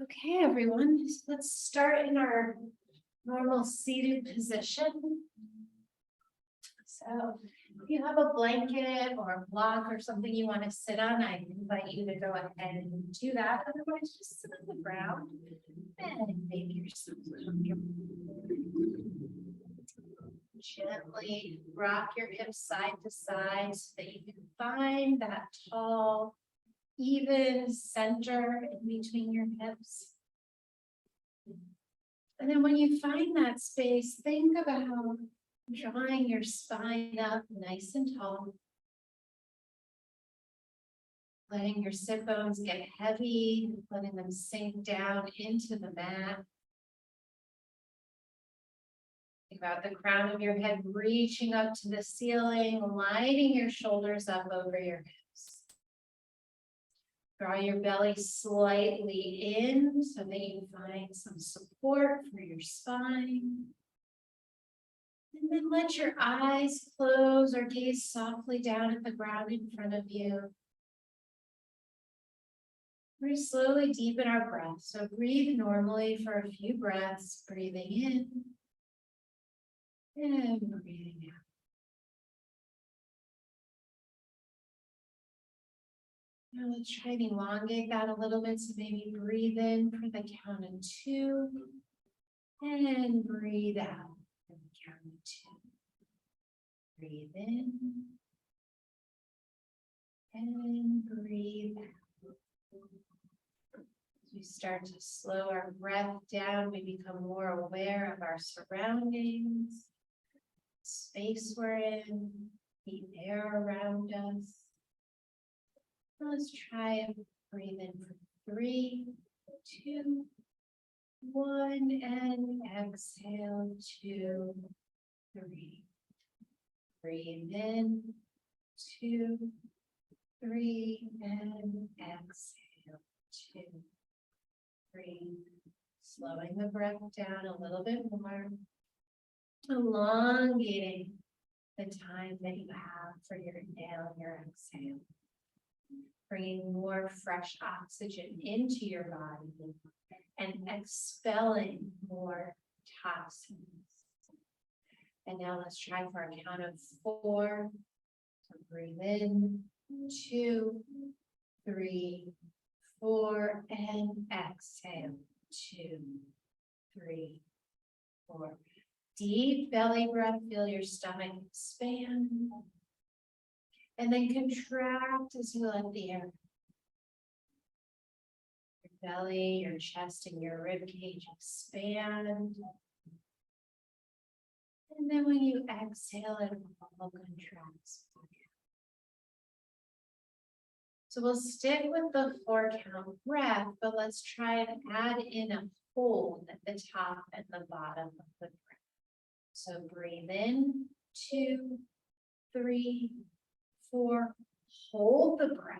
Okay, everyone, let's start in our normal seated position. So if you have a blanket or a block or something you want to sit on, I invite you to go ahead and do that. Otherwise, just sit on the ground and make yourself comfortable. Gently rock your hips side to side so that you can find that tall, even center in between your hips. And then when you find that space, think about drawing your spine up nice and tall. Letting your sit bones get heavy, letting them sink down into the mat. Think about the crown of your head reaching up to the ceiling, lining your shoulders up over your hips. Draw your belly slightly in so that you find some support for your spine. And then let your eyes close or gaze softly down at the ground in front of you. We're slowly deepen our breath. So breathe normally for a few breaths, breathing in and breathing out. Now let's try and elongate that a little bit. So maybe breathe in for the count of 2 and breathe out for the count of 2. Breathe in and breathe out. As we start to slow our breath down, we become more aware of our surroundings, the space we're in, the air around us. Let's try and breathe in for 3, 2, 1, and exhale 2, 3. Breathe in 2, 3, and exhale 2, 3. Slowing the breath down a little bit more, elongating the time that you have for your inhale and your exhale. Bringing more fresh oxygen into your body and expelling more toxins. And now let's try for a count of 4. So breathe in, 2, 3, 4, and exhale, 2, 3, 4. Deep belly breath, feel your stomach expand. And then contract as you let the air. Your belly, your chest, and your rib cage expand. And then when you exhale, it all contracts. So we'll stick with the 4 count breath, but let's try and add in a hold at the top and the bottom of the breath. So breathe in, 2, 3, 4, hold the breath,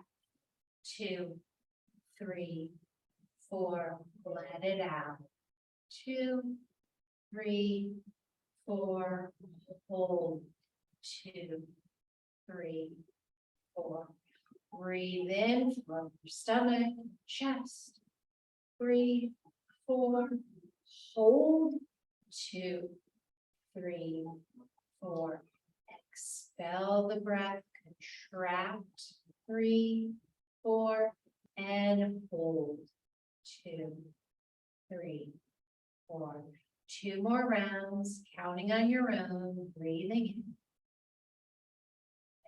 2, 3, 4, let it out, 2, 3, 4, hold, 2, 3, 4. Breathe in from your stomach, chest, 3, 4, hold, 2, 3, 4. Expel the breath, contract, 3, 4, and hold, 2, 3, 4. 2 more rounds, counting on your own, breathing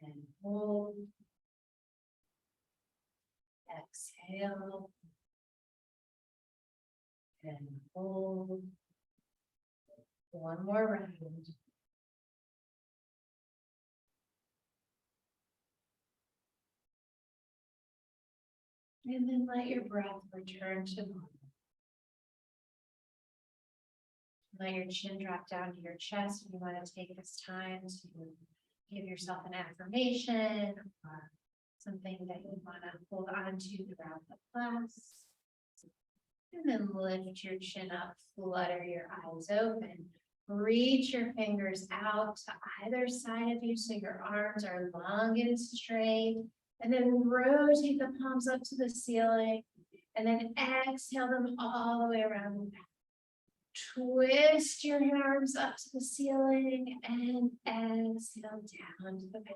in and hold. Exhale and hold. 1 more round. And then let your breath return to normal. Let your chin drop down to your chest. If you want to take this time to give yourself an affirmation or something that you want to hold on to throughout the class. And then lift your chin up, flutter your eyes open. Reach your fingers out to either side of you so your arms are long and straight. And then rotate the palms up to the ceiling And then exhale them all the way around the back. Twist your arms up to the ceiling and exhale down to the back.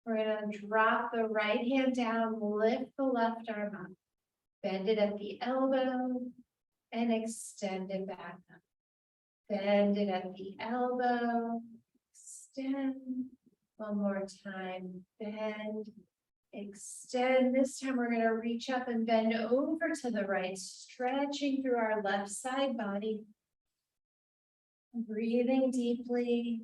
We're going to drop the right hand down, lift the left arm up, bend it at the elbow, and extend it back up. Bend it at the elbow, extend. One more time, bend, extend. This time we're going to reach up and bend over to the right, stretching through our left side body. Breathing deeply,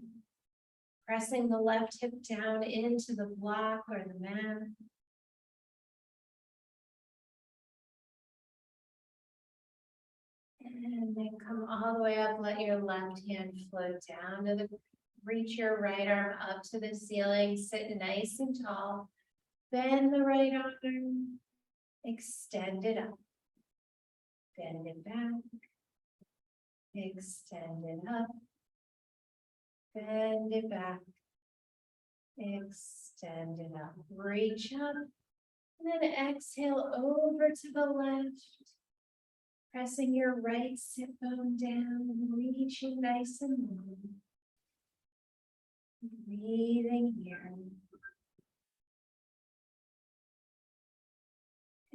pressing the left hip down into the block or the mat. And then come all the way up, let your left hand float down to the, reach your right arm up to the ceiling, sit nice and tall. Bend the right arm, extend it up, bend it back, extend it up, bend it back, extend it up, reach up, and then exhale over to the left, pressing your right sit bone down, reaching nice and low, breathing here.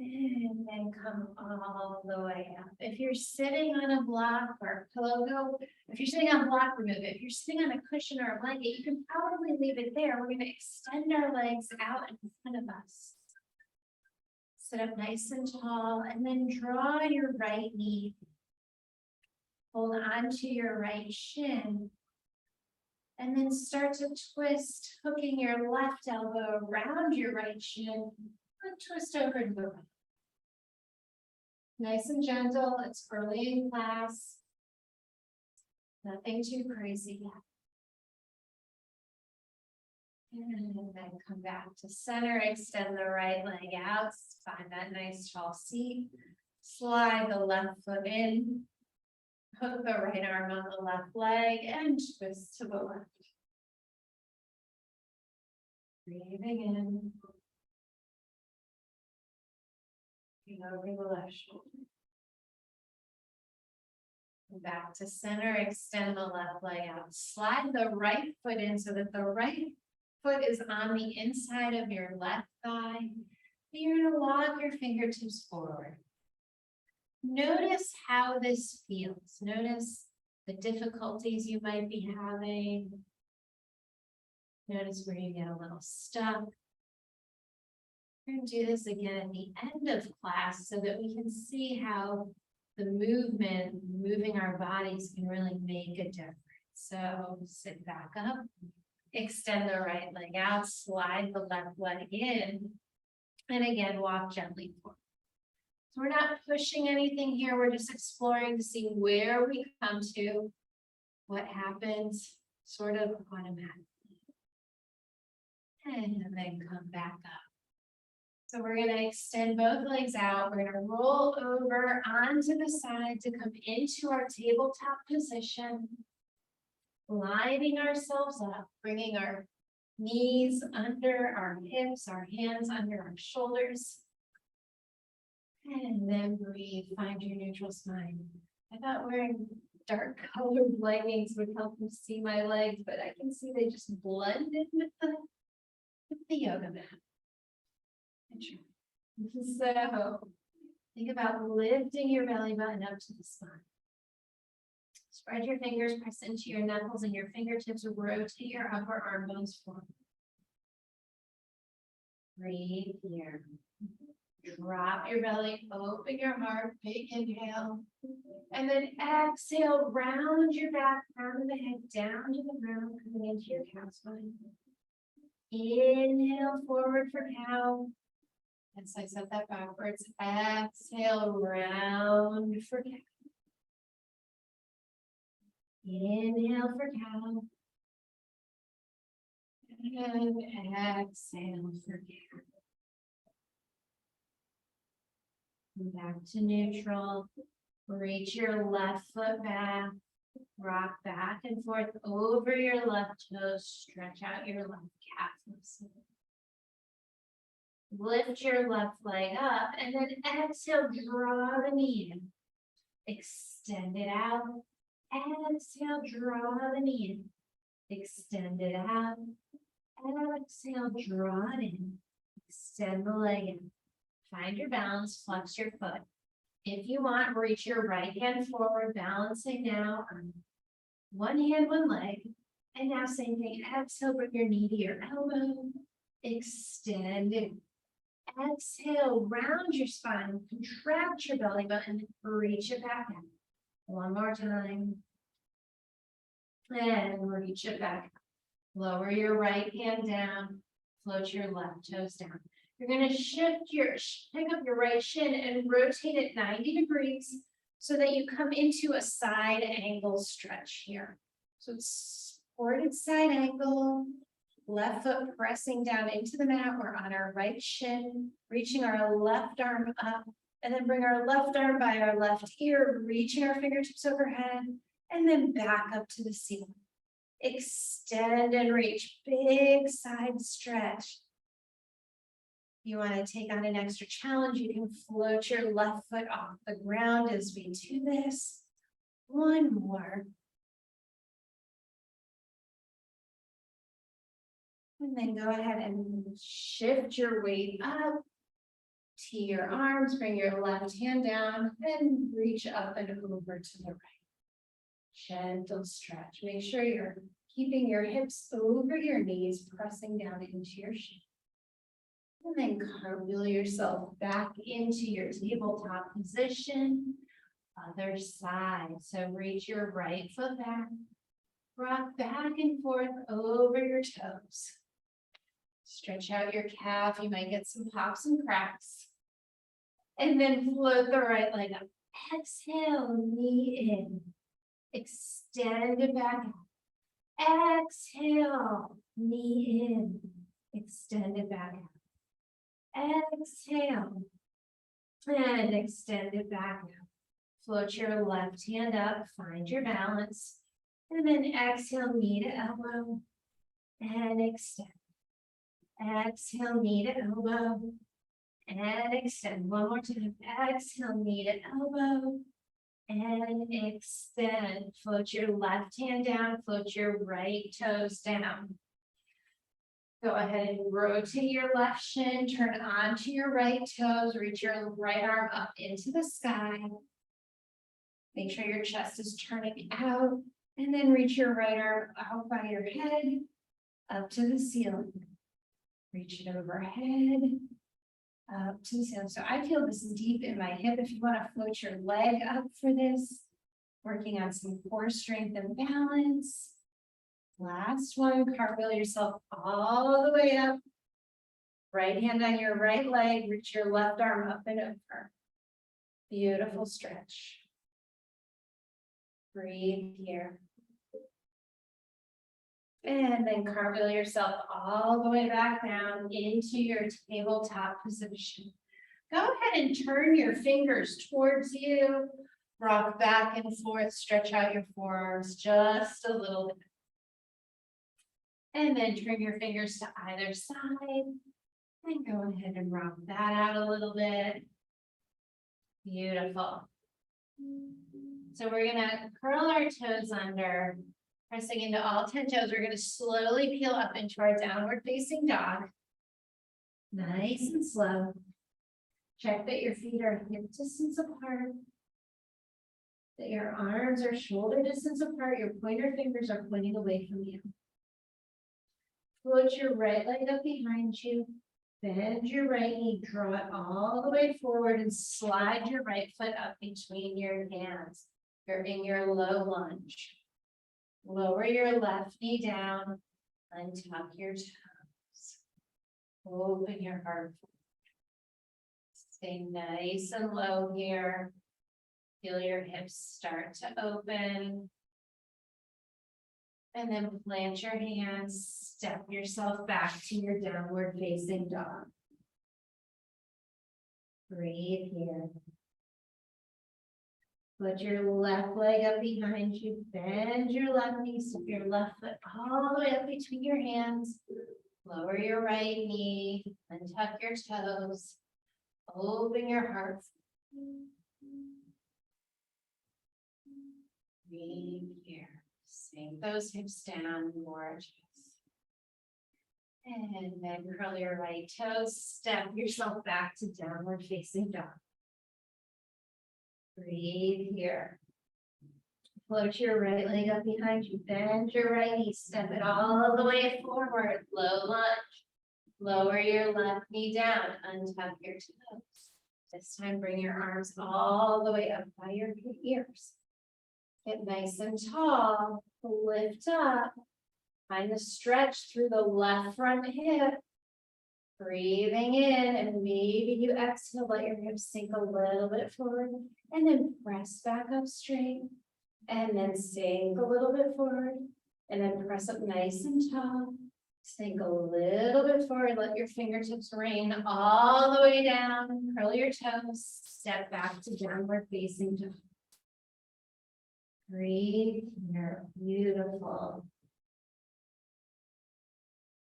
And then come all the way up. If you're sitting on a block or a pillow, if you're sitting on a block, remove it. If you're sitting on a cushion or a blanket, you can probably leave it there. We're going to extend our legs out in front of us. Sit up nice and tall, and then draw your right knee. Hold on to your right shin. And then start to twist, hooking your left elbow around your right shin. And twist over to the right. Nice and gentle. It's early in class. Nothing too crazy. And then come back to center. Extend the right leg out. Find that nice tall seat. Slide the left foot in. Hook the right arm on the left leg and twist to the left. Breathing in. Over the left shoulder. Back to center, extend the left leg out. Slide the right foot in so that the right foot is on the inside of your left thigh. You're going to walk your fingertips forward. Notice how this feels. Notice the difficulties you might be having. Notice where you get a little stuck. We're going to do this again at the end of class so that we can see how the moving our bodies can really make a difference. So sit back up, extend the right leg out, slide the left leg in, and again, walk gently forward. So we're not pushing anything here. We're just exploring to see where we come to, what happens sort of automatically. And then come back up. So we're going to extend both legs out. We're going to roll over onto the side to come into our tabletop position. Lining ourselves up, bringing our knees under our hips, our hands under our shoulders. And then breathe, find your neutral spine. I thought wearing dark colored leggings would help me see my legs, but I can see they just blended with the yoga mat. So think about lifting your belly button up to the spine. Spread your fingers, press into your knuckles and your fingertips, rotate your upper arm bones forward. Breathe here. Drop your belly, open your heart, big inhale. And then exhale, round your back, crown of the head down to the ground, coming into your cow spine. Inhale forward for cow. And so I set that backwards. Exhale, round for cow. Inhale for cow. And exhale for cow. Back to neutral. Reach your left foot back. Rock back and forth over your left toes. Stretch out your left calf muscle. Lift your left leg up and then exhale, draw the knee in. Extend it out. Exhale, draw the knee in. Extend it out. Exhale, draw it in. Extend the leg in. Find your balance, flex your foot. If you want, reach your right hand forward, balancing now on one hand, one leg. And now same thing, exhale, bring your knee to your elbow. Extend it. Exhale, round your spine, contract your belly button, reach it back up. One more time. And reach it back up. Lower your right hand down, float your left toes down. You're going to pick up your right shin and rotate it 90 degrees so that you come into a side angle stretch here. So it's supported side angle, left foot pressing down into the mat. We're on our right shin, reaching our left arm up, and then bring our left arm by our left ear, reaching our fingertips overhead, and then back up to the ceiling. Extend and reach, big side stretch. You want to take on an extra challenge, you can float your left foot off the ground as we do this. One more. And then go ahead and shift your weight up to your arms, bring your left hand down and reach up and over to the right. Gentle stretch. Make sure you're keeping your hips over your knees, pressing down into your shin. And then cartwheel yourself back into your tabletop position. Other side. So reach your right foot back. Rock back and forth over your toes. Stretch out your calf. You might get some pops and cracks. And then float the right leg up. Exhale, knee in. Extend it back out. Exhale, knee in. Extend it back out. Exhale. And extend it back out. Float your left hand up. Find your balance. And then exhale, knee to elbow. And extend. Exhale, knee to elbow. And extend. One more time. Exhale, knee to elbow. And extend. Float your left hand down. Float your right toes down. Go ahead and rotate your left shin. Turn onto your right toes. Reach your right arm up into the sky. Make sure your chest is turning out. And then reach your right arm out by your head. Up to the ceiling. Reach it overhead. Up to the ceiling. So I feel this deep in my hip. If you want to float your leg up for this, working on some core strength and balance. Last one, cartwheel yourself all the way up. Right hand on your right leg, reach your left arm up and over. Beautiful stretch. Breathe here. And then cartwheel yourself all the way back down into your tabletop position. Go ahead and turn your fingers towards you. Rock back and forth, stretch out your forearms just a little bit. And then turn your fingers to either side. And go ahead and rock that out a little bit. Beautiful. So we're gonna curl our toes under, pressing into all 10 toes. We're gonna slowly peel up into our downward facing dog. Nice and slow. Check that your feet are hip distance apart. That your arms are shoulder distance apart. Your pointer fingers are pointing away from you. Float your right leg up behind you. Bend your right knee, draw it all the way forward and slide your right foot up between your hands. You're in your low lunge. Lower your left knee down, untuck your toes. Open your heart. Stay nice and low here. Feel your hips start to open. And then plant your hands, step yourself back to your downward facing dog. Breathe here. Put your left leg up behind you, bend your left knee, step your left foot all the way up between your hands. Lower your right knee, untuck your toes, open your heart. Breathe here. Sink those hips down, more chest. And then curl your right toes, step yourself back to downward facing dog. Breathe here. Float your right leg up behind you, bend your right knee, step it all the way forward, low lunge. Lower your left knee down, untuck your toes. This time bring your arms all the way up by your ears. Get nice and tall, lift up. Find the stretch through the left front hip. Breathing in, and maybe you exhale, let your hips sink a little bit forward, and then press back up straight, and then sink a little bit forward, and then press up nice and tall. Sink a little bit forward, let your fingertips rain all the way down, curl your toes, step back to downward facing dog. Breathe here, beautiful.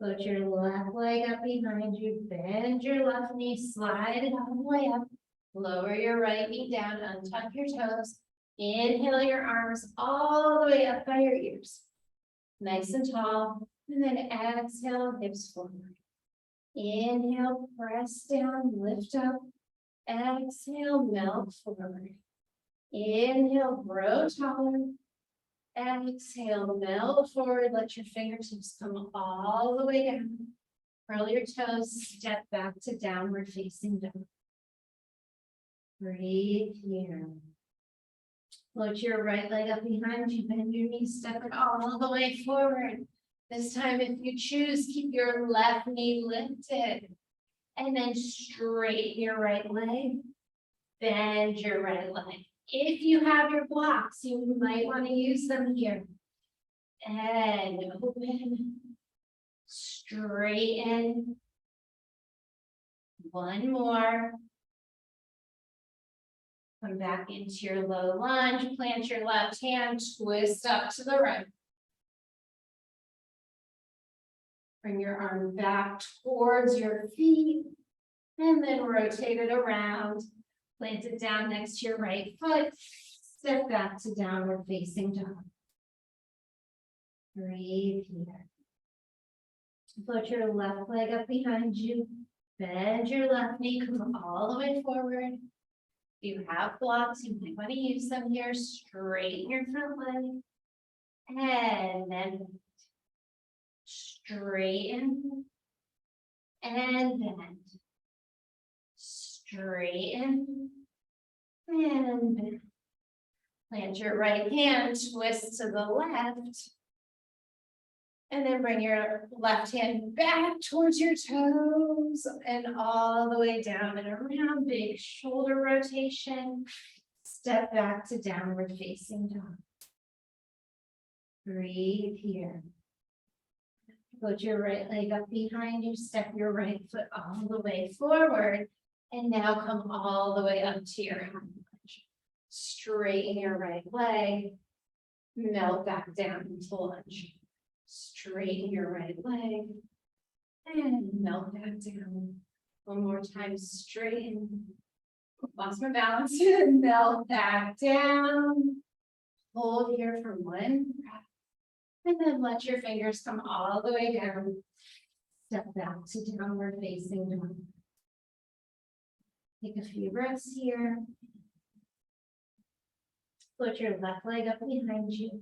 Put your left leg up behind you, bend your left knee, slide it all the way up. Lower your right knee down, untuck your toes. Inhale your arms all the way up by your ears. Nice and tall. And then exhale, hips forward. Inhale, press down, lift up. Exhale, melt forward. Inhale, grow taller. Exhale, melt forward. Let your fingertips come all the way down. Curl your toes, step back to downward facing dog. Breathe here. Float your right leg up behind you, bend your knees, step it all the way forward. This time, if you choose, keep your left knee lifted. And then straighten your right leg, bend your right leg. If you have your blocks, you might want to use them here. And open, straighten. One more. Come back into your low lunge, plant your left hand, twist up to the right. Bring your arm back towards your feet, and then rotate it around. Plant it down next to your right foot. Step back to downward facing dog. Breathe here. Put your left leg up behind you. Bend your left knee, come all the way forward. If you have blocks, you might want to use them here. Straighten your front leg. And then straighten. And bend. Straighten and bend. Plant your right hand, twist to the left. And then bring your left hand back towards your toes and all the way down and around. Big shoulder rotation. Step back to downward facing dog. Breathe here. Put your right leg up behind you. Step your right foot all the way forward. And now come all the way up to your hind lunge. Straighten your right leg. Melt back down into lunge. Straighten your right leg. And melt back down. One more time, straighten. Lost my balance. Melt back down. Hold here for one breath. And then let your fingers come all the way down. Step back to downward facing dog. Take a few breaths here. Put your left leg up behind you.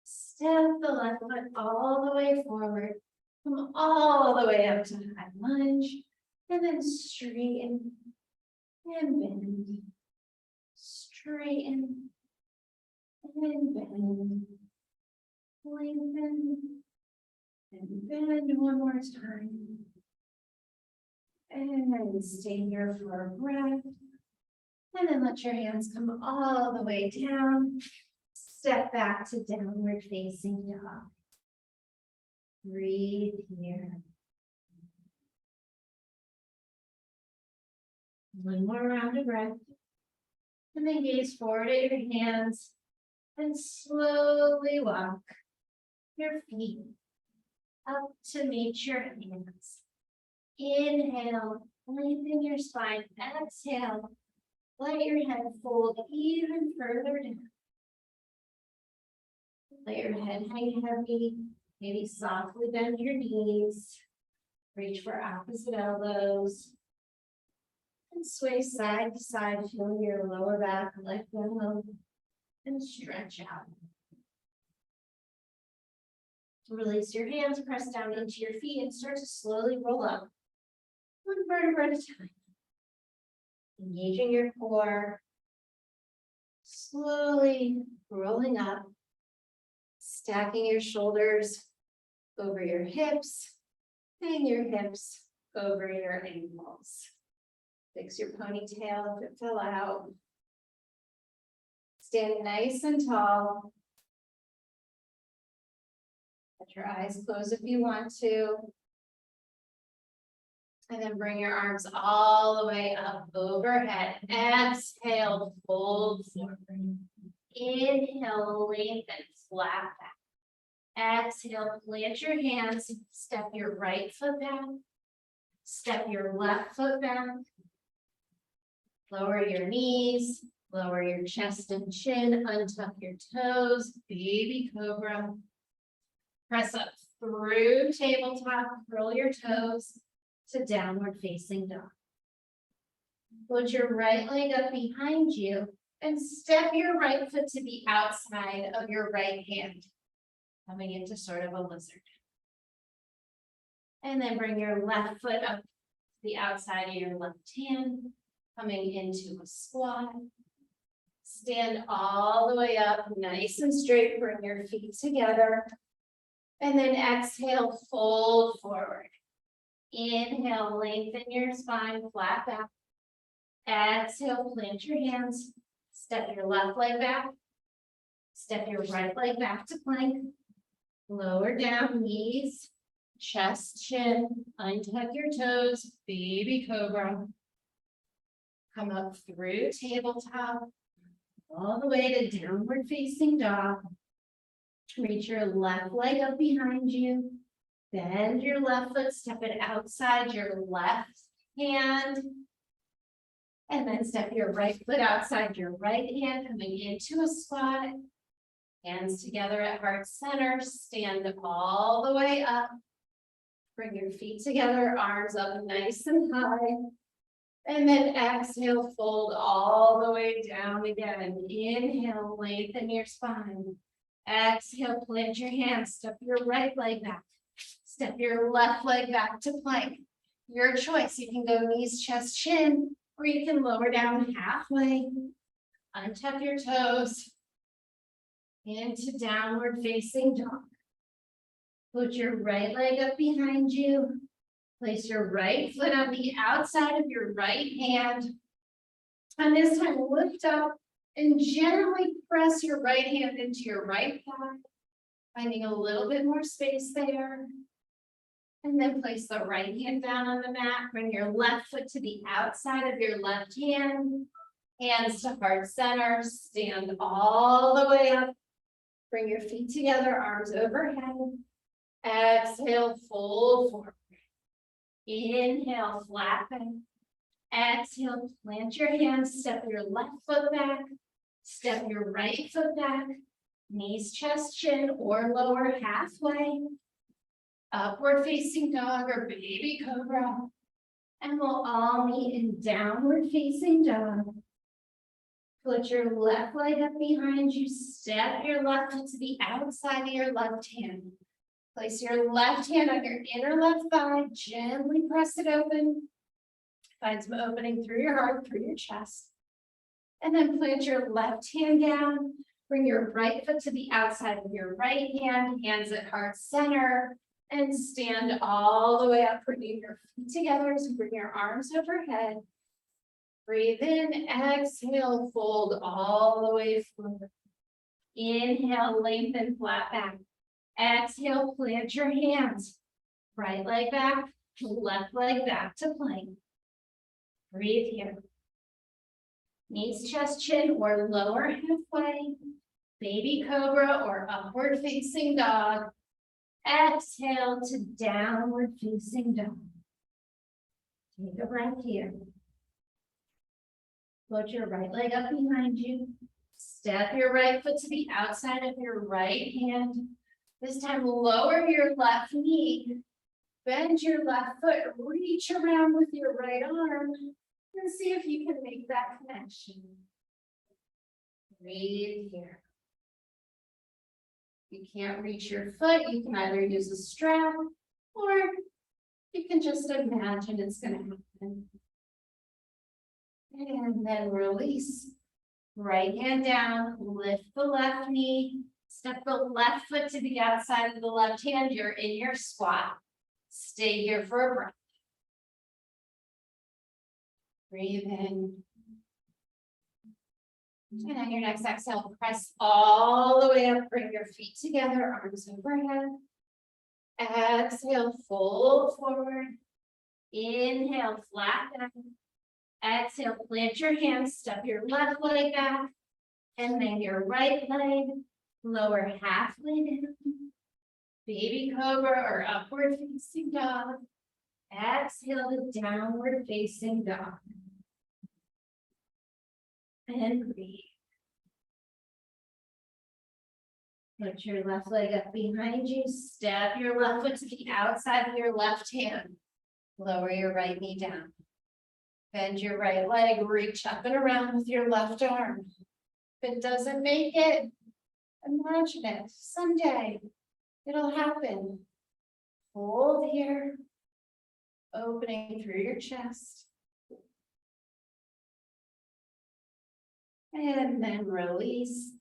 Step the left foot all the way forward. Come all the way up to high lunge. And then straighten and bend. Straighten and bend. Lengthen and bend one more time. And stay here for a breath. And then let your hands come all the way down. Step back to downward facing dog. Breathe here. One more round of breath. And then gaze forward at your hands and slowly walk your feet up to meet your hands. Inhale, lengthen your spine. Exhale, let your head fold even further down. Let your head hang heavy. Maybe softly bend your knees. Reach for opposite elbows. And sway side to side, feel your lower back, let go, and stretch out. Release your hands, press down into your feet, and start to slowly roll up. One vertebra at a time. Engaging your core. Slowly rolling up. Stacking your shoulders over your hips. And your hips over your ankles. Fix your ponytail if it fell out. Stand nice and tall. Let your eyes close if you want to. And then bring your arms all the way up overhead. Exhale, fold forward. Inhale, lengthen, flat back. Exhale, plant your hands. Step your right foot back. Step your left foot back. Lower your knees. Lower your chest and chin. Untuck your toes. Baby cobra. Press up through tabletop. Curl your toes to downward facing dog. Put your right leg up behind you and step your right foot to the outside of your right hand, coming into sort of a lizard. And then bring your left foot up to the outside of your left hand, coming into a squat. Stand all the way up, nice and straight. Bring your feet together. And then exhale, fold forward. Inhale, lengthen your spine, flat back. Exhale, plant your hands. Step your left leg back. Step your right leg back to plank. Lower down knees, chest, chin. Untuck your toes, baby cobra. Come up through tabletop, all the way to downward facing dog. Reach your left leg up behind you. Bend your left foot, step it outside your left hand. And then step your right foot outside your right hand, coming into a squat. Hands together at heart center, stand all the way up. Bring your feet together, arms up nice and high. And then exhale, fold all the way down again. Inhale, lengthen your spine. Exhale, plant your hands, step your right leg back. Step your left leg back to plank. Your choice. You can go knees, chest, chin, or you can lower down halfway. Untuck your toes. Into downward facing dog. Put your right leg up behind you. Place your right foot on the outside of your right hand. And this time lift up and gently press your right hand into your right thigh, finding a little bit more space there. And then place the right hand down on the mat. Bring your left foot to the outside of your left hand. Hands to heart center. Stand all the way up. Bring your feet together, arms overhead. Exhale, fold forward. Inhale, flat back. Exhale, plant your hands, step your left foot back. Step your right foot back. Knees, chest, chin, or lower halfway. Upward facing dog or baby cobra. And we'll all meet in downward facing dog. Put your left leg up behind you. Step your left foot to the outside of your left hand. Place your left hand on your inner left thigh. Gently press it open. Find some opening through your heart, through your chest. And then plant your left hand down. Bring your right foot to the outside of your right hand. Hands at heart center. And stand all the way up, bringing your feet together. So bring your arms overhead. Breathe in, exhale, fold all the way forward. Inhale, lengthen, flat back. Exhale, plant your hands. Right leg back, left leg back to plank. Breathe here. Knees, chest, chin, or lower halfway. Baby cobra or upward facing dog. Exhale to downward facing dog. Take a breath here. Put your right leg up behind you. Step your right foot to the outside of your right hand. This time, lower your left knee. Bend your left foot. Reach around with your right arm. And see if you can make that connection. Breathe here. If you can't reach your foot, you can either use a strap or you can just imagine it's going to happen. And then release. Right hand down, lift the left knee, step the left foot to the outside of the left hand. You're in your squat. Stay here for a breath. Breathe in. And on your next exhale, press all the way up, bring your feet together, arms overhead. Exhale, fold forward. Inhale, flat back. Exhale, plant your hands, step your left leg back, and then your right leg, lower halfway down. Baby cobra or upward facing dog. Exhale to downward facing dog. And breathe. Put your left leg up behind you. Step your left foot to the outside of your left hand. Lower your right knee down. Bend your right leg. Reach up and around with your left arm. If it doesn't make it, imagine it. Someday it'll happen. Hold here. Opening through your chest. And then release.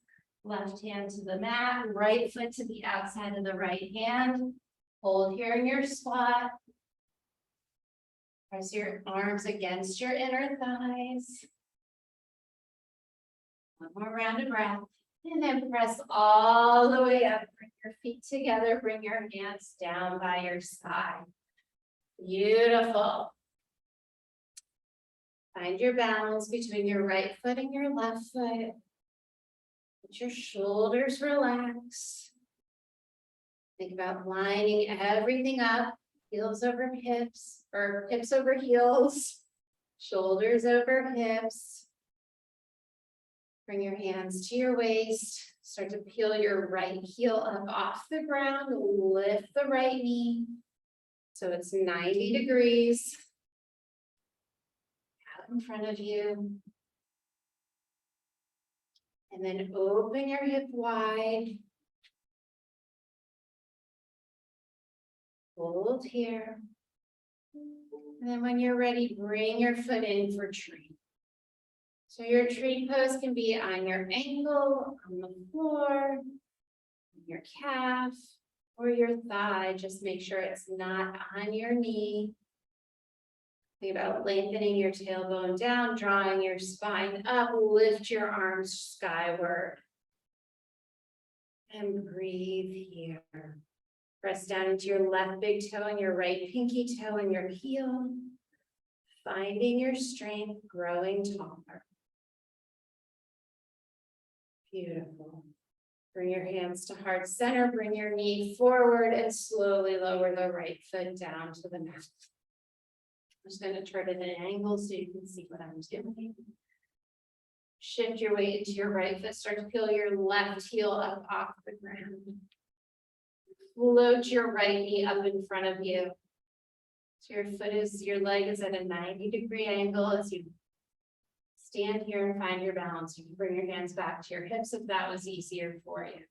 Left hand to the mat, right foot to the outside of the right hand. Hold here in your squat. Press your arms against your inner thighs. One more round of breath. And then press all the way up. Bring your feet together. Bring your hands down by your side. Beautiful. Find your balance between your right foot and your left foot. Let your shoulders relax. Think about lining everything up. Heels over hips, or hips over heels. Shoulders over hips. Bring your hands to your waist. Start to peel your right heel up off the ground. Lift the right knee. So it's 90 degrees. Out in front of you. And then open your hip wide. Hold here. And then when you're ready, bring your foot in for tree. So your tree pose can be on your ankle, on the floor, your calf, or your thigh. Just make sure it's not on your knee. Think about lengthening your tailbone down, drawing your spine up, lift your arms skyward. And breathe here. Press down into your left big toe and your right pinky toe and your heel. Finding your strength, growing taller. Beautiful. Bring your hands to heart center, bring your knee forward and slowly lower the right foot down to the mat. I'm just going to turn it at an angle so you can see what I'm doing. Shift your weight into your right foot. Start to peel your left heel up off the ground. Float your right knee up in front of you. So your leg is at a 90-degree angle as you stand here and find your balance. You can bring your hands back to your hips if that was easier for you.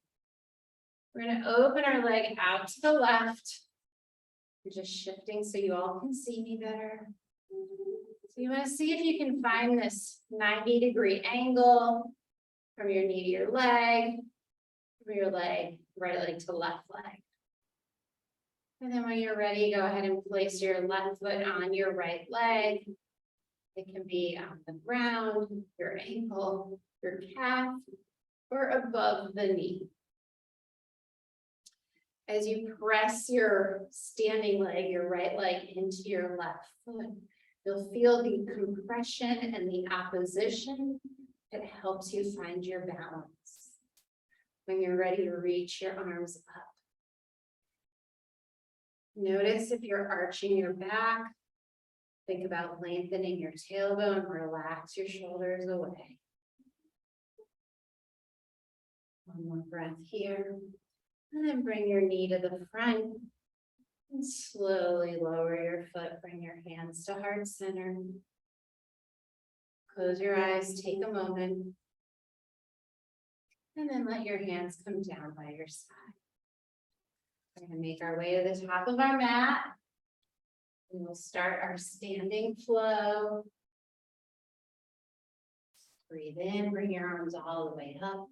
We're going to open our leg out to the left. You're just shifting so you all can see me better. So you want to see if you can find this 90-degree angle from your knee to your leg, from your leg, right leg to left leg. And then when you're ready, go ahead and place your left foot on your right leg. It can be on the ground, your ankle, your calf, or above the knee. As you press your standing leg, your right leg into your left foot, you'll feel the compression and the opposition that helps you find your balance. When you're ready to reach your arms up. Notice if you're arching your back. Think about lengthening your tailbone, relax your shoulders away. One more breath here. And then bring your knee to the front. And slowly lower your foot, bring your hands to heart center. Close your eyes, take a moment. And then let your hands come down by your side. We're going to make our way to the top of our mat. And we'll start our standing flow. Breathe in, bring your arms all the way up.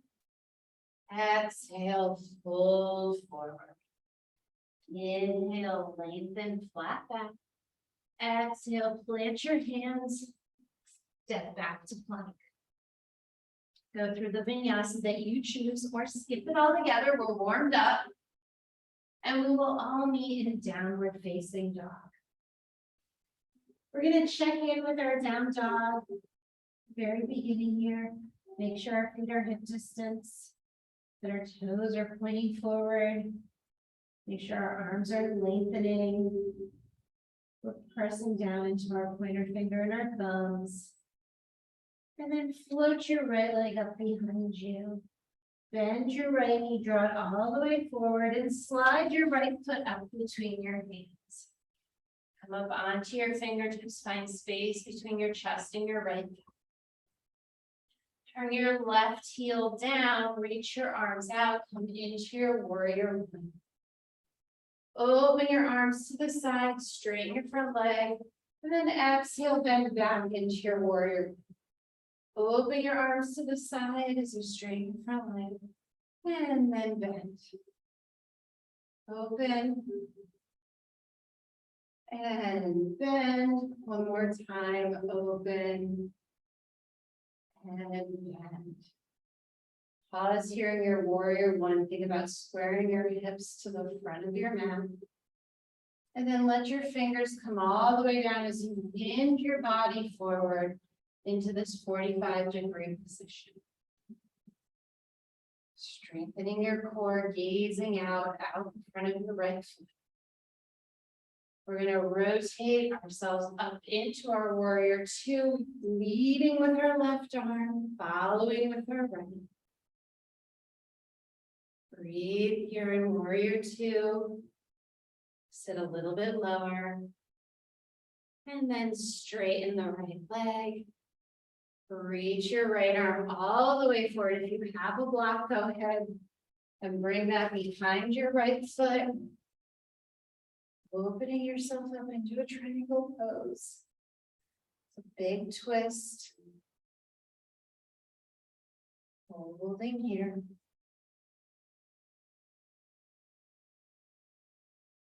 Exhale, fold forward. Inhale, lengthen, flat back. Exhale, plant your hands. Step back to plank. Go through the vinyasa that you choose or skip it all together. We're warmed up. And we will all meet in downward facing dog. We're going to check in with our down dog. Very beginning here. Make sure our feet are hip distance. That our toes are pointing forward. Make sure our arms are lengthening. We're pressing down into our pointer finger and our thumbs. And then float your right leg up behind you. Bend your right knee, draw it all the way forward, and slide your right foot up between your hands. Come up onto your fingertips, find space between your chest and your right thigh. Turn your left heel down, reach your arms out, come into your warrior one. Open your arms to the side, straighten your front leg, and then exhale, bend back into your warrior. Open your arms to the side as you straighten your front leg, and then bend. Open. And bend. One more time, open. And bend. Pause here in your warrior one. Think about squaring your hips to the front of your mat. And then let your fingers come all the way down as you hinge your body forward into this 45-degree position. Strengthening your core, gazing out in front of your right foot. We're going to rotate ourselves up into our warrior two, leading with our left arm, following with our right. Breathe here in warrior two. Sit a little bit lower. And then straighten the right leg. Reach your right arm all the way forward. If you have a block, go ahead and bring that behind your right foot. Opening yourself up into a triangle pose. It's a big twist. Holding here.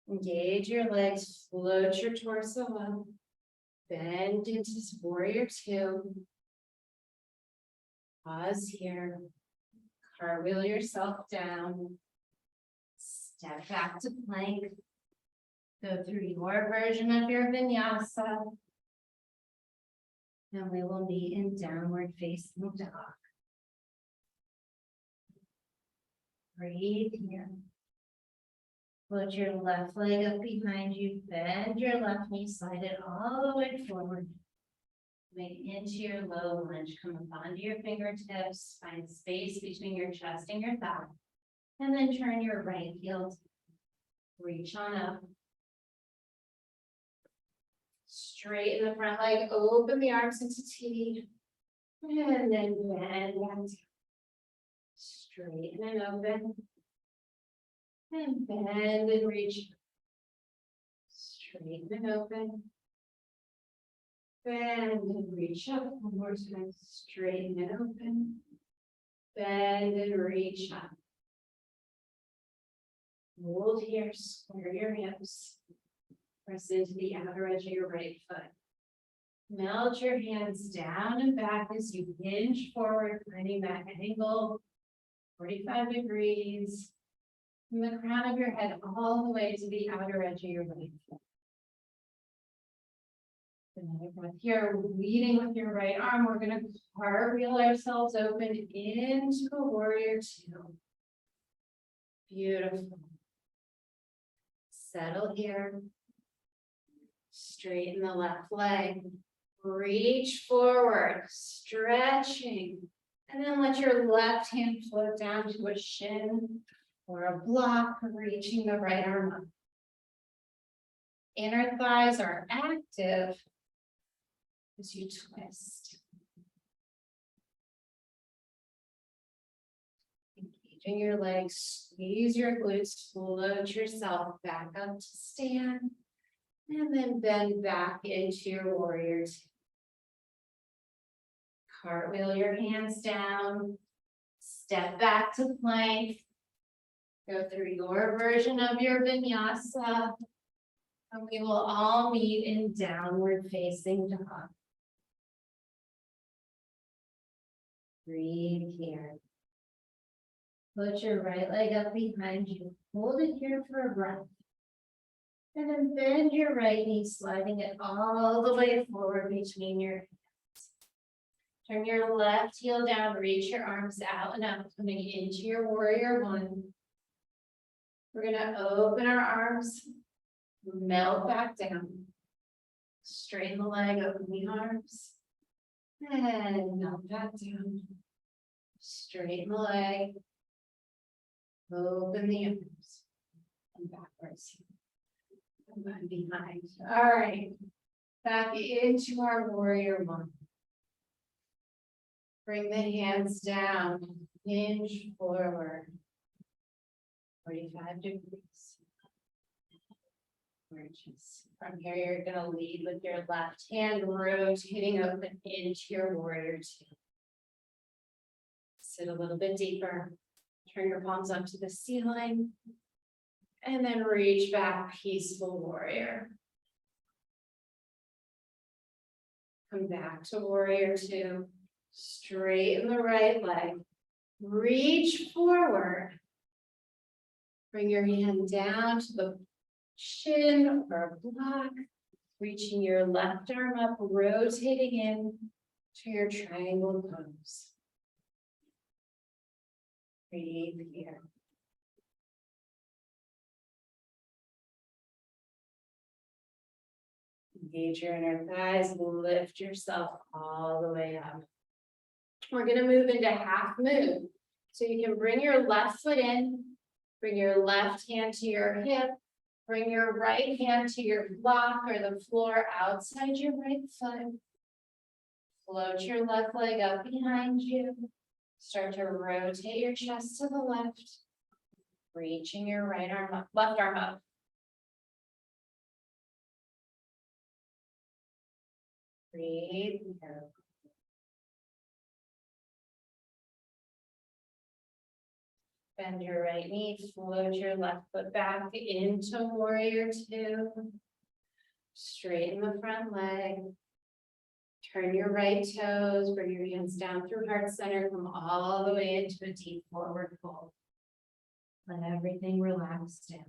Engage your legs, float your torso up. Bend into warrior two. Pause here. Cartwheel yourself down. Step back to plank. Go through your version of your vinyasa. And we will meet in downward facing dog. Breathe here. Put your left leg up behind you. Bend your left knee, slide it all the way forward. Make into your low lunge. Come up onto your fingertips. Find space between your chest and your thigh. And then turn your right heel. Reach on up. Straighten the front leg. Open the arms into T. And then bend down. Straighten and open. And bend and reach. Straighten and open. Bend and reach up. One more time. Straighten and open. Bend and reach up. Hold here. Square your hips. Press into the outer edge of your right foot. Melt your hands down and back as you hinge forward, finding that angle, 45 degrees. From the crown of your head all the way to the outer edge of your right foot. Another breath here, leading with your right arm. We're going to cartwheel ourselves open into a warrior two. Beautiful. Settle here. Straighten the left leg. Reach forward, stretching. And then let your left hand float down to a shin or a block, reaching the right arm up. Inner thighs are active as you twist. Engaging your legs, squeeze your glutes, float yourself back up to stand, and then bend back into your warrior two. Cartwheel your hands down, step back to plank, go through your version of your vinyasa, and we will all meet in downward facing dog. Breathe here. Put your right leg up behind you, hold it here for a breath. And then bend your right knee, sliding it all the way forward between your hands. Turn your left heel down, reach your arms out and up, coming into your warrior one. We're gonna open our arms, melt back down. Straighten the leg, open the arms. And melt back down. Straighten the leg. Open the arms. And backwards. And behind. All right. Back into our warrior one. Bring the hands down, hinge forward. 45 degrees. Gorgeous. From here, you're gonna lead with your left hand, rotating open into your warrior two. Sit a little bit deeper. Turn your palms up to the ceiling. And then reach back, peaceful warrior. Come back to warrior two. Straighten the right leg. Reach forward. Bring your hand down to the shin or block. Reaching your left arm up, rotating in to your triangle pose. Breathe here. Engage your inner thighs, lift yourself all the way up. We're going to move into half move. So you can bring your left foot in, bring your left hand to your hip, bring your right hand to your block or the floor outside your right foot. Float your left leg up behind you. Start to rotate your chest to the left, reaching your right arm up, left arm up. Breathe here. Bend your right knee, float your left foot back into warrior two. Straighten the front leg. Turn your right toes, bring your hands down through heart center, come all the way into a deep forward fold. Let everything relax down.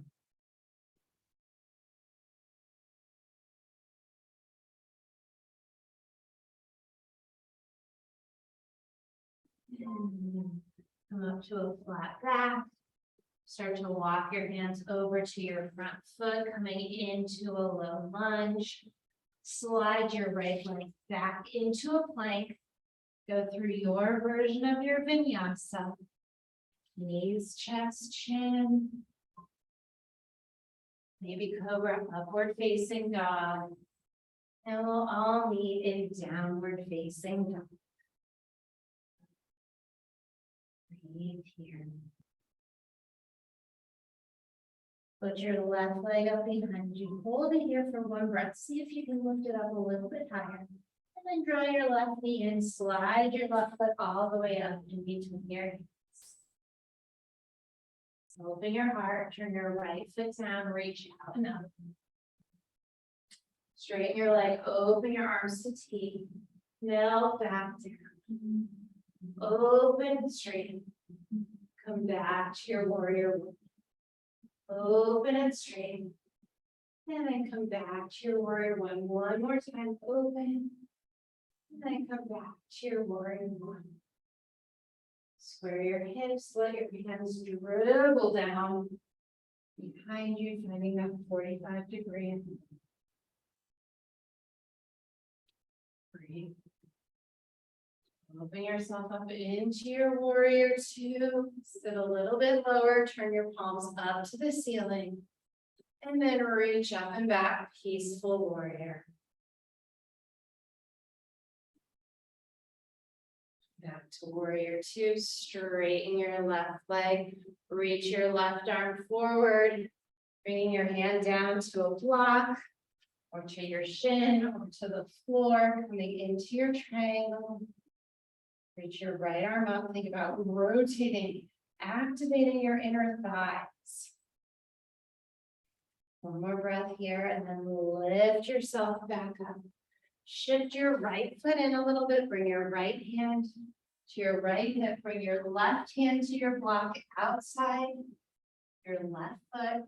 Come up to a flat back. Start to walk your hands over to your front foot, coming into a low lunge. Slide your right leg back into a plank. Go through your version of your vinyasa. Knees, chest, chin. Maybe cobra, upward facing dog. And we'll all meet in downward facing dog. Breathe here. Put your left leg up behind you. Hold it here for one breath. See if you can lift it up a little bit higher. And then draw your left knee in. Slide your left foot all the way up in between your hands. Open your heart. Turn your right foot down. Reach out and up. Straighten your leg. Open your arms to T. Melt back down. Open and straighten. Come back to your warrior one. Open and straighten. And then come back to your warrior one. One more time. Open. And then come back to your warrior one. Square your hips. Let your hands dribble down. Behind you, finding that 45-degree. Breathe. Open yourself up into your warrior two. Sit a little bit lower, turn your palms up to the ceiling. And then reach up and back, peaceful warrior. Back to warrior two, straighten your left leg, reach your left arm forward, bringing your hand down to a block or to your shin or to the floor, coming into your triangle. Reach your right arm up, think about rotating, activating your inner thighs. One more breath here and then lift yourself back up. Shift your right foot in a little bit, bring your right hand to your right hip, bring your left hand to your block outside your left foot.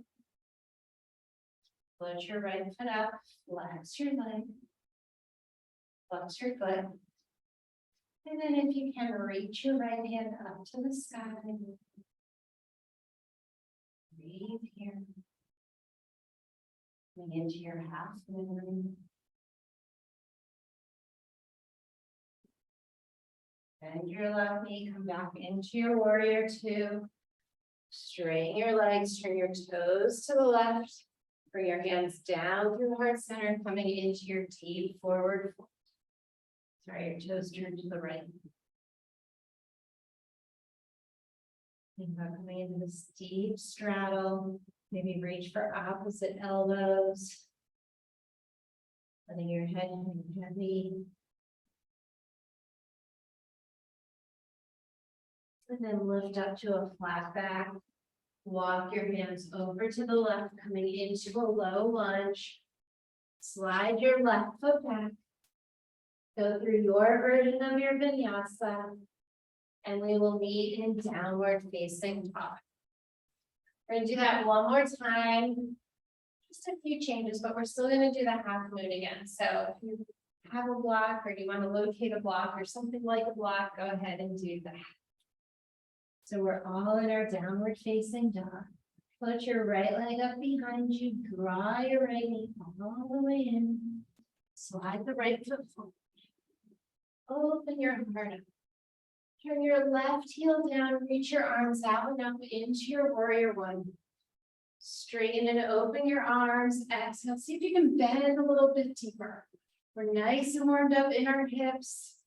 Float your right foot up, flex your leg, flex your foot. And then if you can, reach your right hand up to the sky. Breathe here. Coming into your half moon. Bend your left knee, come back into your warrior two. Straighten your legs, turn your toes to the left. Bring your hands down through the heart center, coming into your deep forward fold. Sorry, your toes turn to the right. Think about coming into this deep straddle. Maybe reach for opposite elbows. Letting your head hang heavy. And then lift up to a flat back. Walk your hands over to the left, coming into a low lunge. Slide your left foot back. Go through your version of your vinyasa. And we will meet in downward facing dog. We're going to do that one more time. Just a few changes, but we're still going to do the half moon again. So if you have a block or you want to locate a block or something like a block, go ahead and do that. So we're all in our downward facing dog. Put your right leg up behind you. Draw your right knee all the way in. Slide the right foot forward. Open your heart up. Turn your left heel down. Reach your arms out and up into your warrior one. Straighten and open your arms. Exhale. See if you can bend a little bit deeper. We're nice and warmed up in our hips.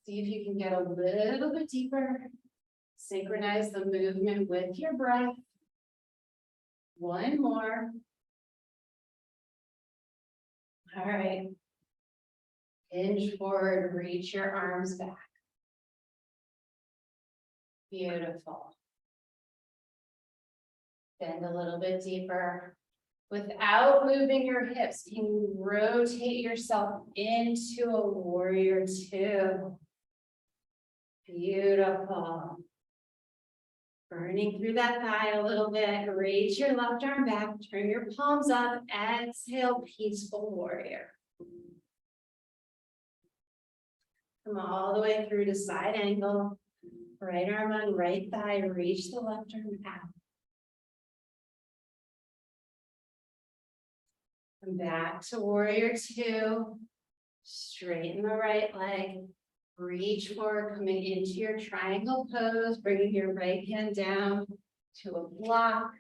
See if you can get a little bit deeper. Synchronize the movement with your breath. One more. All right. Hinge forward, reach your arms back. Beautiful. Bend a little bit deeper. Without moving your hips, can you rotate yourself into a warrior two? Beautiful. Burning through that thigh a little bit. Reach your left arm back. Turn your palms up. Exhale, peaceful warrior. Come all the way through to side angle. Right arm on right thigh. Reach the left arm out. Come back to warrior two. Straighten the right leg. Reach forward, coming into your triangle pose, bringing your right hand down to a block.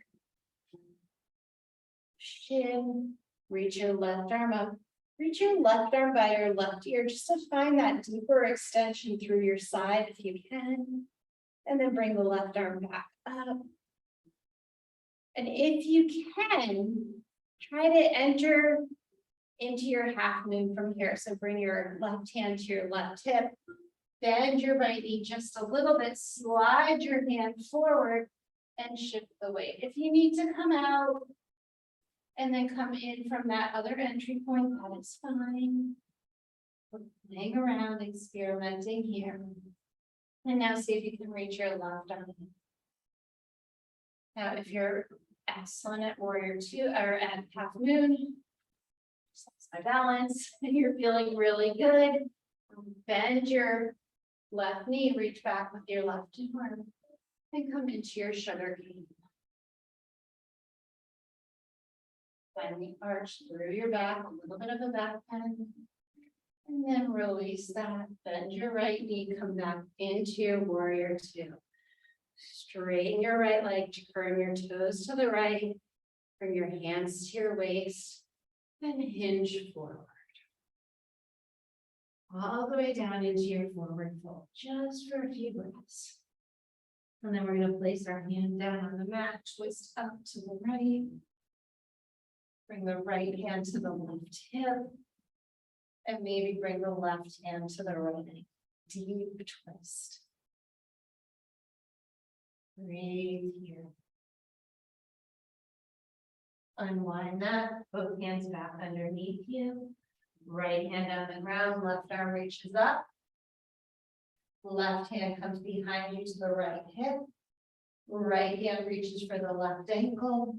Shin, reach your left arm up. Reach your left arm by your left ear just to find that deeper extension through your side if you can. And then bring the left arm back up. And if you can, try to enter into your half moon from here. So bring your left hand to your left hip, bend your right knee just a little bit, slide your hand forward and shift the weight. If you need to come out and then come in from that other entry point, that is fine. We're playing around, experimenting here. And now see if you can reach your left arm. Now, if you're excellent at warrior two or at half moon, that's my balance, and you're feeling really good, bend your left knee, reach back with your left arm, and come into your sugar cane. Finally arch through your back, a little bit of a back bend. And then release that, bend your right knee, come back into your warrior two. Straighten your right leg, turn your toes to the right, bring your hands to your waist, and hinge forward. All the way down into your forward fold, just for a few breaths. And then we're going to place our hand down on the mat, twist up to the right. Bring the right hand to the left hip. And maybe bring the left hand to the right. Deep twist. Breathe here. Unwind that, both hands back underneath you. Right hand on the ground, left arm reaches up. Left hand comes behind you to the right hip. Right hand reaches for the left ankle.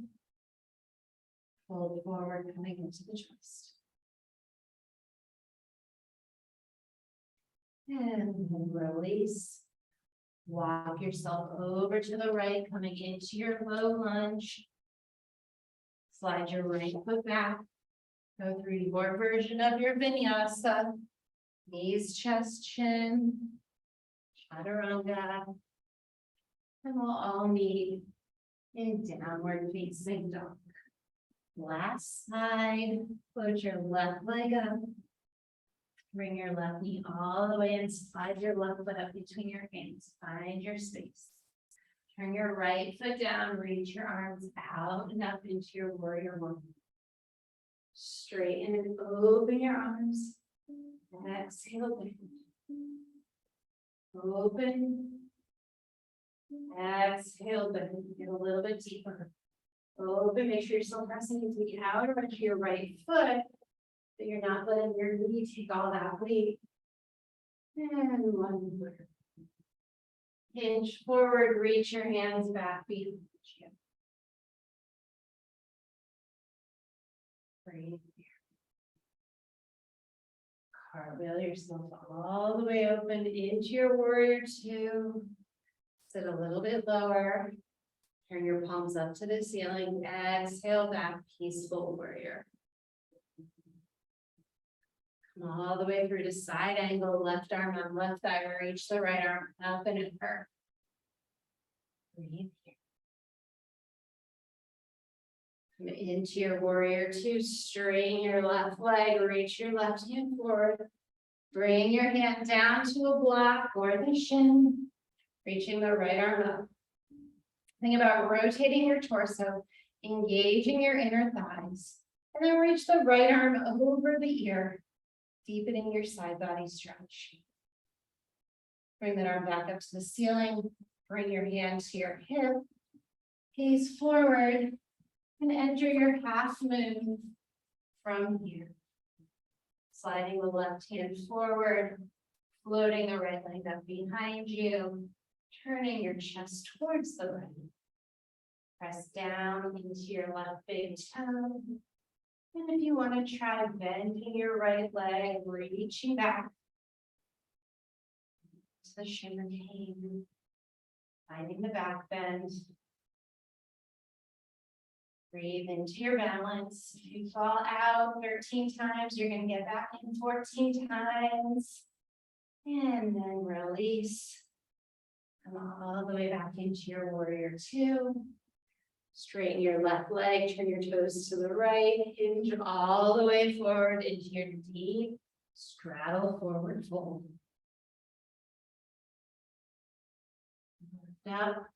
Fold forward, coming into the twist. And then release. Walk yourself over to the right, coming into your low lunge. Slide your right foot back. Go through your version of your vinyasa. Knees, chest, chin. Chaturanga. And we'll all meet in downward facing dog. Last side. Put your left leg up. Bring your left knee all the way and slide your left foot up between your hands. Find your space. Turn your right foot down, reach your arms out and up into your warrior one. Straighten and open your arms. Exhale, bend. Open. Exhale, bend. Get a little bit deeper. Open, make sure you're still pressing into the outer edge of your right foot. But you're not letting your knee take all that weight. And one more. Hinge forward, reach your hands back behind you. Breathe here. Cartwheel yourself all the way open into your warrior two. Sit a little bit lower. Turn your palms up to the ceiling. Exhale back, peaceful warrior. Come all the way through to side angle, left arm on left thigh, reach the right arm up and over. Breathe here. Come into your warrior two, straighten your left leg, reach your left hand forward. Bring your hand down to a block or the shin, reaching the right arm up. Think about rotating your torso, engaging your inner thighs, and then reach the right arm over the ear. Deepening your side body stretch. Bring that arm back up to the ceiling. Bring your hand to your hip. Gaze forward and enter your half moon from here. Sliding the left hand forward, floating the right leg up behind you, turning your chest towards the right. Press down into your left big toe. And if you want to try bending your right leg, reaching back to the shimmer cane, finding the back bend. Breathe into your balance. If you fall out 13 times, you're going to get back in 14 times. And then release. Come all the way back into your warrior two. Straighten your left leg, turn your toes to the right, hinge all the way forward into your deep straddle forward fold. Lift up.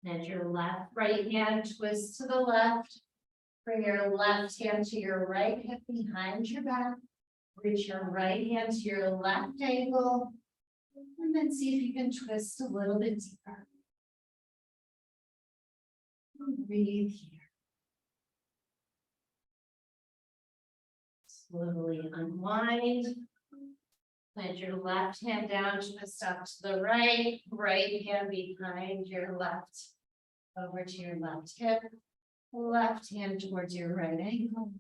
And your right hand twist to the left. Bring your left hand to your right hip behind your back. Reach your right hand to your left ankle. And then see if you can twist a little bit deeper. Breathe here. Slowly unwind. Plant your left hand down, twist up to the right. Right hand behind your left. Over to your left hip. Left hand towards your right ankle.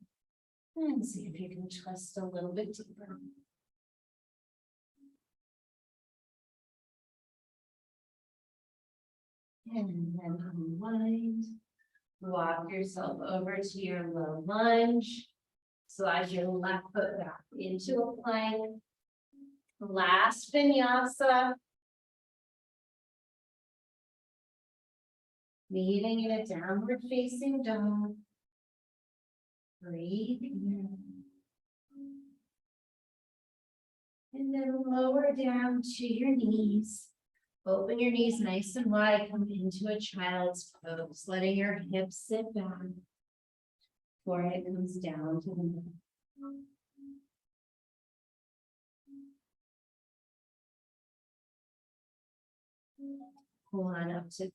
And see if you can twist a little bit deeper. And then unwind. Walk yourself over to your low lunge. Slide your left foot back into a plank. Last vinyasa. Meeting in a downward facing dog. Breathe in. And then lower down to your knees. Open your knees nice and wide. Come into a child's pose, letting your hips sit back. Forehead comes down to the middle. Pull on up to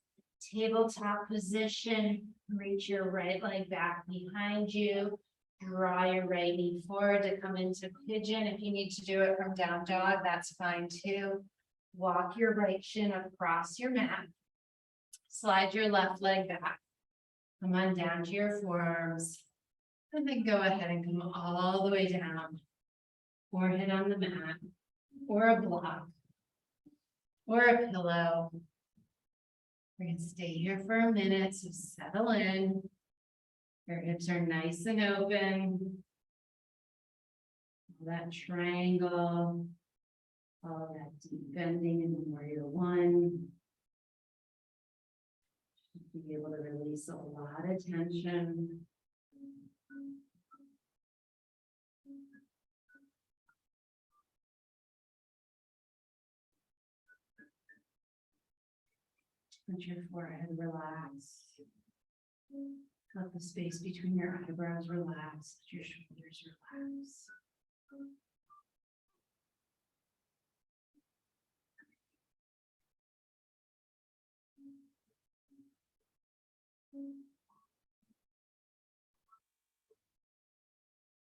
tabletop position. Reach your right leg back behind you. Draw your right knee forward to come into pigeon. If you need to do it from down dog, that's fine too. Walk your right shin across your mat. Slide your left leg back. Come on down to your forearms. And then go ahead and come all the way down. Forehead on the mat, or a block, or a pillow. We're going to stay here for a minute, so settle in. Your hips are nice and open. That triangle, all that deep bending in warrior one. Be able to release a lot of tension. Let your forehead relax. Let the space between your eyebrows relax. Let your shoulders relax.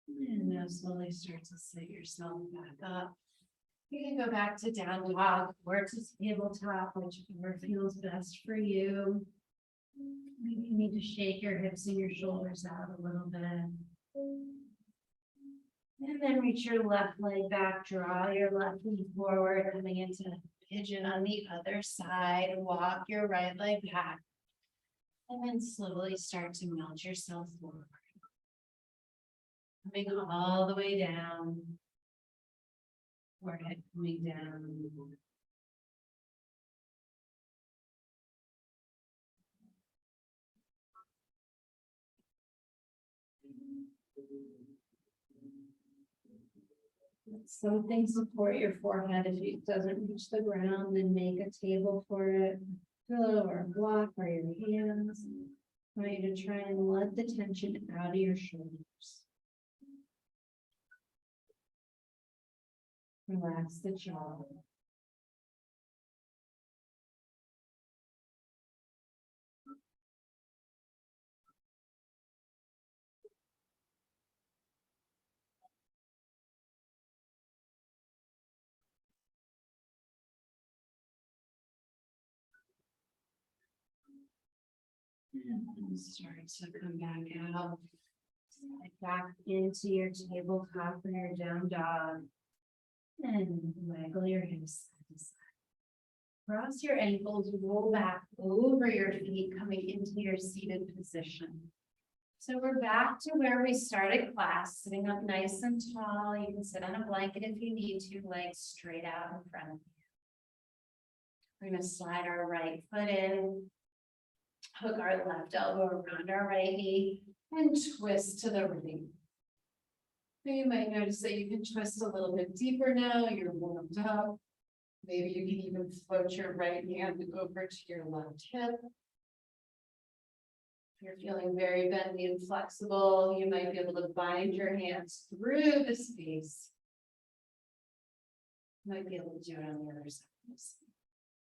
And now slowly start to sit yourself back up. You can go back to down dog or to tabletop, whichever feels best for you. Maybe you need to shake your hips and your shoulders out a little bit. And then reach your left leg back, draw your left knee forward, coming into pigeon on the other side. Walk your right leg back. And then slowly start to melt yourself forward. Coming all the way down. Forehead coming down. Let something support your forehead. If it doesn't reach the ground, then make a table for it. Pillow or a block or your hands. I want you to try and let the tension out of your shoulders. Relax the jaw. And start to come back out. Slide back into your tabletop or your down dog. And waggle your hips side to side. Cross your ankles, roll back over your feet, coming into your seated position. So we're back to where we started class, sitting up nice and tall. You can sit on a blanket if you need to, legs straight out in front of you. We're going to slide our right foot in, hook our left elbow around our right knee, and twist to the right. So you might notice that you can twist a little bit deeper now. You're warmed up. Maybe you can even float your right hand over to your left hip. If you're feeling very bendy and flexible, you might be able to bind your hands through the space. You might be able to do it on the other side.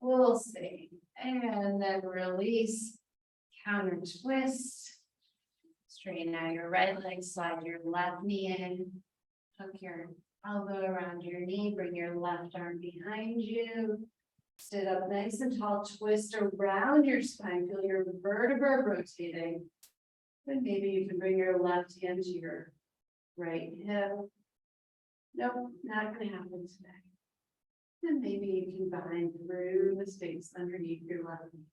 We'll see. And then release, counter twist. Straighten out your right leg, slide your left knee in, hook your elbow around your knee, bring your left arm behind you. Sit up nice and tall, twist around your spine, feel your vertebra rotating. And maybe you can bring your left hand to your right hip. Nope, not going to happen today. And maybe you can bind through the space underneath your left knee.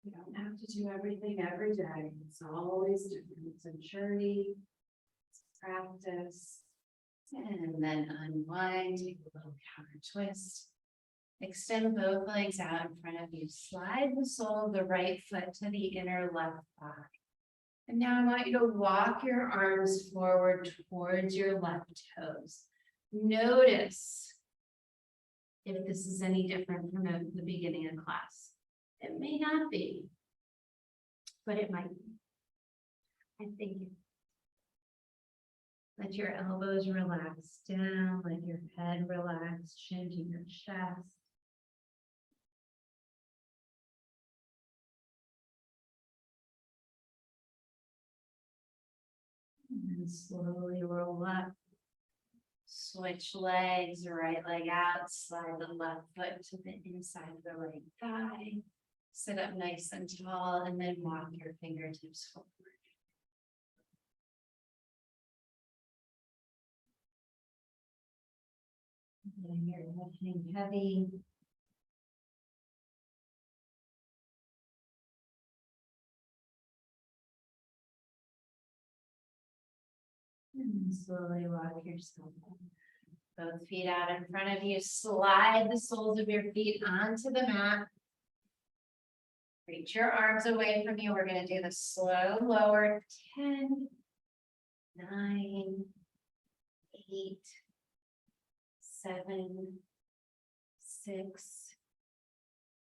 You don't have to do everything every day. It's always different. It's a journey, it's practice. And then unwind, take a little counter twist. Extend both legs out in front of you. Slide the sole of the right foot to the inner left thigh. And now I want you to walk your arms forward towards your left toes. Notice if this is any different from the beginning of class. It may not be, but it might be. I think let your elbows relax down, let your head relax, chin to your chest. And then slowly roll up. Switch legs, right leg out, slide the left foot to the inside of the right thigh. Sit up nice and tall, and then walk your fingertips forward. And you're lifting heavy. And slowly walk yourself up. Both feet out in front of you. Slide the soles of your feet onto the mat. Reach your arms away from you. We're going to do the slow lower. 10, 9, 8, 7, 6,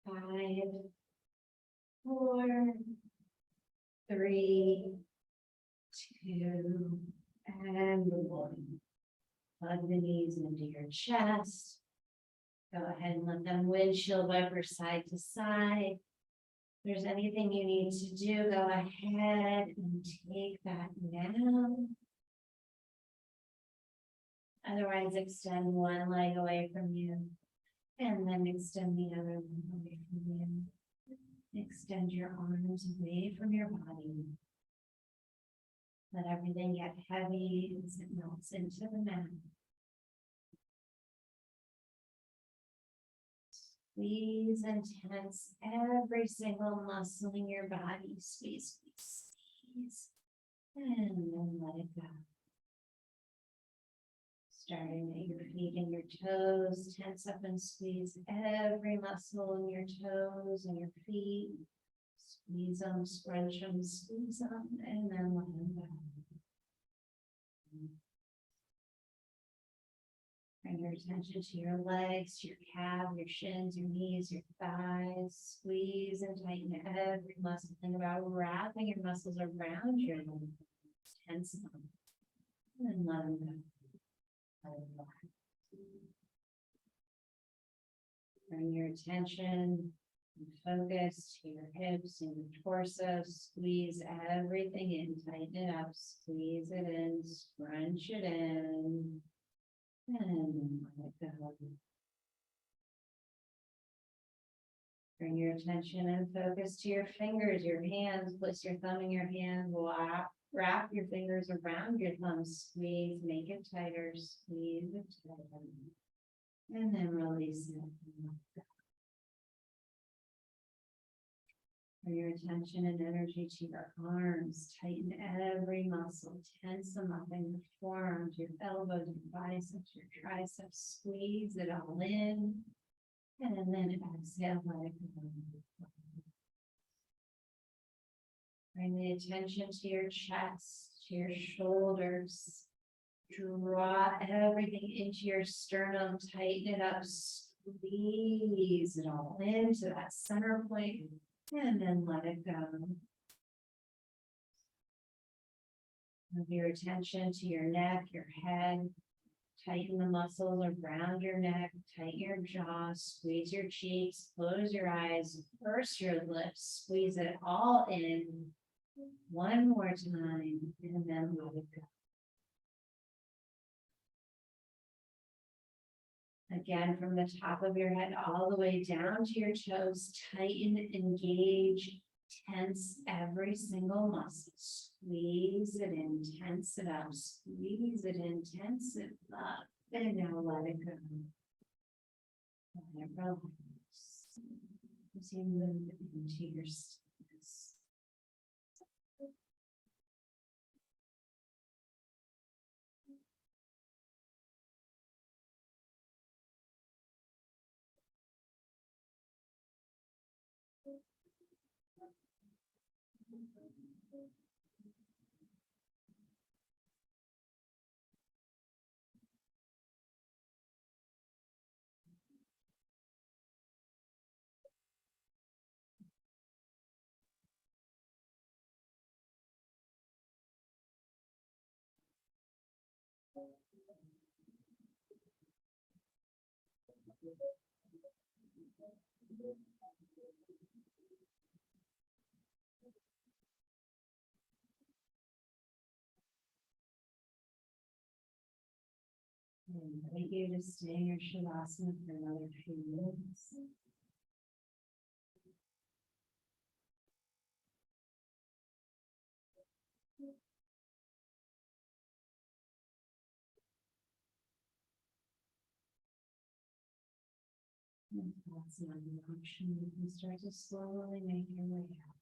5, 4, 3, 2, and 1. Plug the knees into your chest. Go ahead and let them windshield wiper side to side. If there's anything you need to do, go ahead and take that now. Otherwise, extend one leg away from you, and then extend the other one away from you. Extend your arms away from your body. Let everything get heavy as it melts into the mat. Squeeze and tense every single muscle in your body. Squeeze, squeeze, squeeze. And then let it go. Starting at your feet and your toes. Tense up and squeeze every muscle in your toes and your feet. Squeeze them, scrunch them, squeeze them, and then let them go. Bring your attention to your legs, to your calf, your shins, your knees, your thighs. Squeeze and tighten every muscle. Think about wrapping your muscles around your legs. Tense them. And then let them go. Let them go. Bring your attention and focus to your hips and your torso. Squeeze everything in. Tighten it up. Squeeze it in. Scrunch it in. And let it go. Bring your attention and focus to your fingers, your hands. Place your thumb in your hand. Wrap your fingers around your thumb. Squeeze, make it tighter. Squeeze it tighter. And then release it. Bring your attention and energy to your arms. Tighten every muscle. Tense them up in your forearms, your elbows, your biceps, your triceps. Squeeze it all in. And then exhale, let it go. Bring the attention to your chest, to your shoulders. Draw everything into your sternum. Tighten it up. Squeeze it all into that center point. And then let it go. Move your attention to your neck, your head. Tighten the muscles around your neck. Tighten your jaw. Squeeze your cheeks. Close your eyes. Purse your lips. Squeeze it all in. One more time. And then let it go. Again, from the top of your head all the way down to your toes, tighten, engage, tense every single muscle. Squeeze it in, tense it up, squeeze it in, tense it up, and now let it go. Let it relax. as you move into your stillness. And invite you to stay in your Shavasana for another few minutes. And if that's not an option, you can start to slowly make your way out.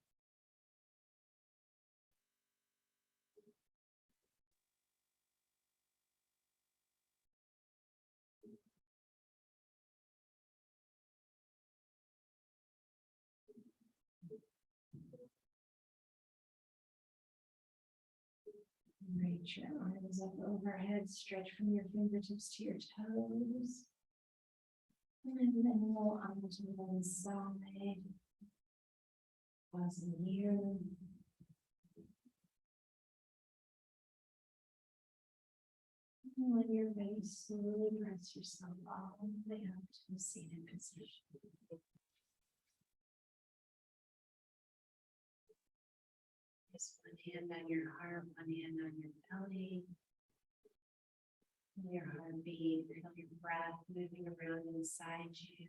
Reach your arms up overhead, stretch from your fingertips to your toes. And then roll onto one side. Pause here. And when you're ready, slowly press yourself all the way up to the seated position. Just one hand on your heart, one hand on your belly. Feel your heartbeat, feel your breath moving around inside you.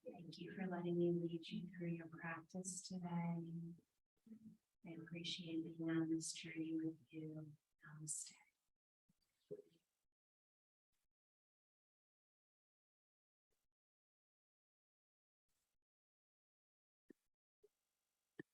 Thank you for letting me lead you through your practice today. I appreciate being on this journey with you. Namaste.